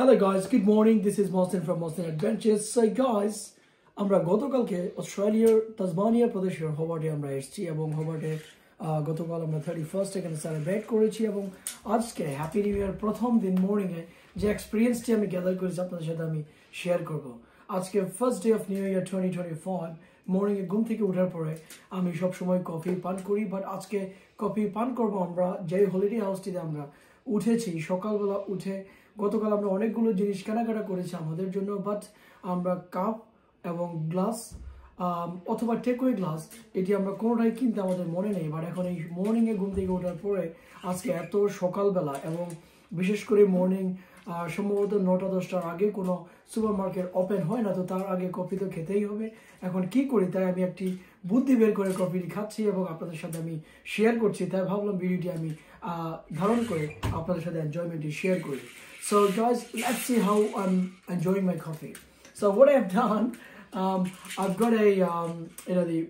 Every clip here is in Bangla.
Hello guys, good morning. This is Mohsin from Mohsin Adventures. So guys, আমরা গতকালকে অস্ট্রেলিয়ার তাসমানিয়া প্রদেশের হোবার্টে আমরা এসেছি এবং হোবার্টে গতকাল আমরা 31st এখানে সেলিব্রেট করেছি এবং আজকে হ্যাপি নিউ ইয়ার প্রথম দিন মর্নিংয়ে যে এক্সপিরিয়েন্সটি আমি গ্যাদার করেছি আপনাদের সাথে আমি শেয়ার করব। আজকে first day of new year 2025 মর্নিংয়ে ঘুম থেকে ওঠার পরে আমি সবসময় কফি পান করি, বাট আজকে কফি পান করবো আমরা যে হলিডে হাউসটিতে আমরা উঠেছি। সকালবেলা উঠে গতকাল আমরা অনেকগুলো জিনিস কেনাকাটা করেছি আমাদের জন্য, বাট আমরা কাপ এবং গ্লাস অথবা টেকওয়ে গ্লাস এটি আমরা কোনোটাই কিনতে আমাদের মনে নেই। বাট এখন এই মর্নিংয়ে ঘুম থেকে ওঠার পরে আজকে এত সকালবেলা এবং বিশেষ করে মর্নিং সম্ভবত 9টা-10টার আগে কোনো সুপার মার্কেট ওপেন হয় না, তো তার আগে কফি তো খেতেই হবে। এখন কি করি, তাই আমি একটি বুদ্ধি বের করে কফিটি খাচ্ছি এবং আপনাদের সাথে আমি শেয়ার করছি। তাই ভাবলাম ভিডিওটি আমি ধারণ করে আপনাদের সাথে এনজয়মেন্টটি শেয়ার করি। So guys, let's see how I'm enjoying my coffee. So what I've done, I've got a the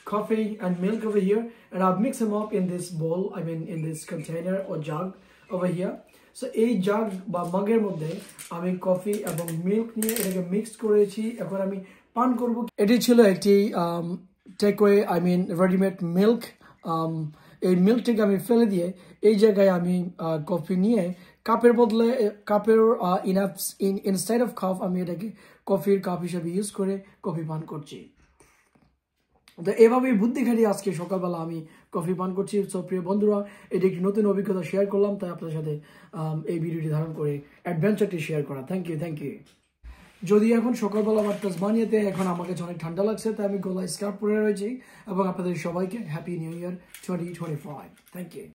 coffee and milk over here, and I've mixed them up in this bowl. I mean in this container or jug over here. So এই jug বা মগের মধ্যে আমি কফি এবং মিল্ক নিয়ে এটাকে মিক্সড করেছি। এখন আমি পান করব। এটি ছিল একটি টেকওয়ে রেডিমেড মিল্ক। এই মিল্কটিকে আমি ফেলে দিয়ে এই জায়গায় আমি কফি নিয়ে কাপের বদলে কাপের ইনস্টেড অফ কাপ আমি এটাকে কফির কাপ হিসেবে ইউজ করে কফি পান করছি। তো এভাবেই বুদ্ধি খাটিয়ে আজকে সকালবেলা আমি কফি পান করছি। সো প্রিয় বন্ধুরা, এটি একটি নতুন অভিজ্ঞতা শেয়ার করলাম, তাই আপনাদের সাথে এই ভিডিওটি ধারণ করে অ্যাডভেঞ্চারটি শেয়ার করা। Thank you. যদি এখন সকালবেলা আমার তাসমানিয়াতে এখন আমাকে অনেক ঠান্ডা লাগছে, তাই আমি গলায় স্কার্ফ পরে রয়েছি এবং আপনাদের সবাইকে happy new year 2025। Thank you.